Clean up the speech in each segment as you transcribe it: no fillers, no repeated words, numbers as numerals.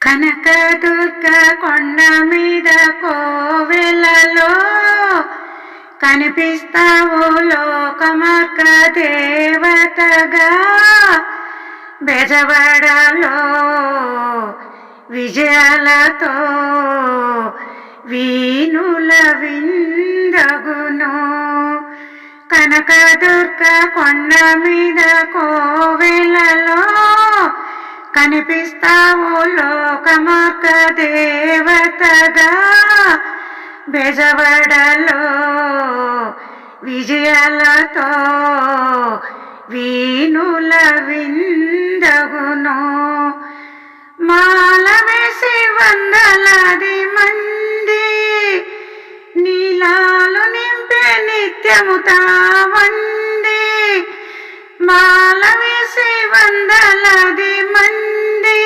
కనకదుర్గ కొండ మీద కోవెలలో కనిపిస్తావు లోకమార్గ దేవతగా. బెజవాడలో విజయాలతో వీణుల విందగును. కనకదుర్గ కొండ మీద కోవెలలో కనిపిస్తావు లోకమార్గ దేవతగా. బెజవాడలో విజయాలతో వీణుల విందగును. మాల వేసి వందలాది మంది నీలాలు నింపే నిత్యము తావంది. మాల వేసి వందలాది మంది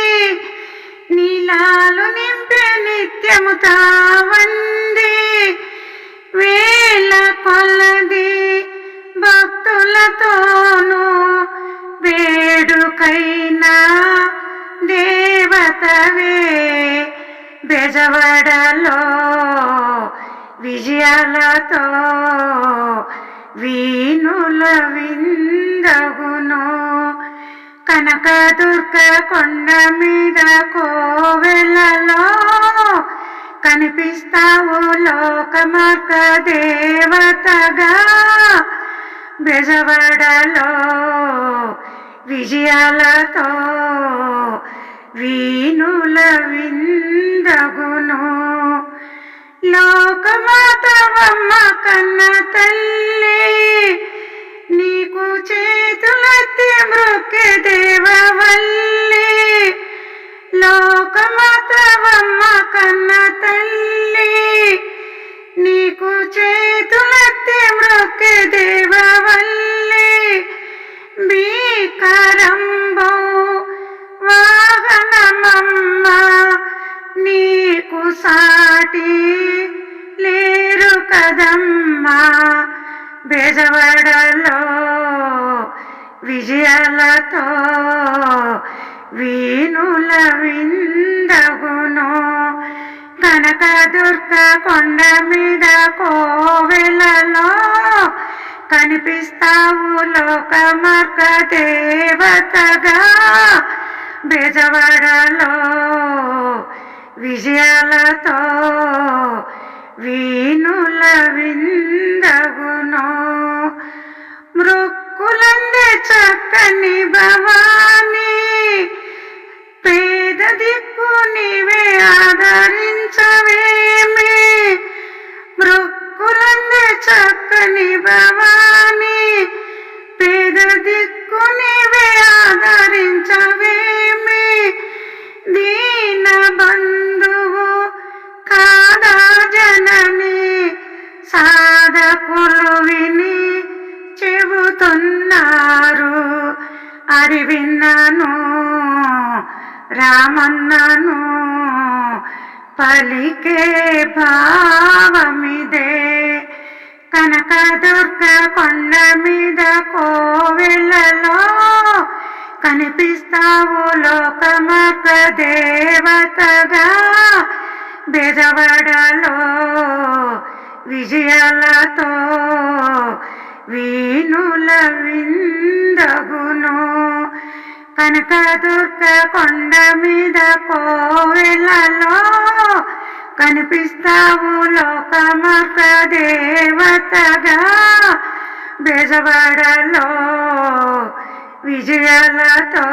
నీలాలు నింపే నిత్యము తావంది. వేల కొలది భక్తులతోనూ వేడుకైనా దేవతవే. బెజవాడలో విజయాలతో వీణుల విందగును. కనకదుర్గ కొండ మీద కోవెలలో కనిపిస్తావు లోకమార్గ దేవతగా. బెజవాడలో విజయాలతో వీణుల విందగును. లోకమాతవమ్మ కన్న తల్లి నీకు చేతులెత్తి మృక్కె దేవవల్లి. లోకమాతవమ్మ కన్న తల్లి నీకు చేతులెత్తి మృక్కె దేవవల్లి. భీకరంబో వాహనమమ్మ నీకు సాటి లేరు కదమ్మా. బెజవాడలో విజయాలతో వీణుల విందగును. కనకదుర్గ కొండ మీద కోవెలలో కనిపిస్తావు లోకమార్గ దేవతగా. బెజవాడలో విజయాలతో వీణుల విందగును. మృక్కులందే చక్కని భవాని పేద దిక్కు నీవే ఆదరించవేమి. మృక్కులందే చక్కని భవాని పేద దిక్కు నీవే ఆదరించవేమి. దీన బంధువు కాదా జనని సాధకులు విని చెబుతున్నారు. అది విన్నాను రామన్నను పలికే భావమిదే. కనకదుర్గ కొండ మీద కోవెలలో కనిపిస్తావు లోకమార్గ దేవతగా. బెజవాడలో విజయాలతో వీణుల విందగును. కనకదుర్గ కొండ మీద కోవెలలో కనిపిస్తావు లోకమార్గ దేవతగా. బెజవాడలో విజయాలతో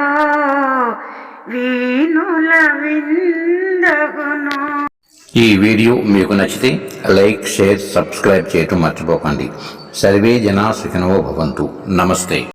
వీణుల విందగును. ఈ వీడియో మీకు నచ్చితే లైక్, షేర్, సబ్స్క్రైబ్ చేయటం మర్చిపోకండి. సర్వే జనా సుఖినో భవంతు. నమస్తే.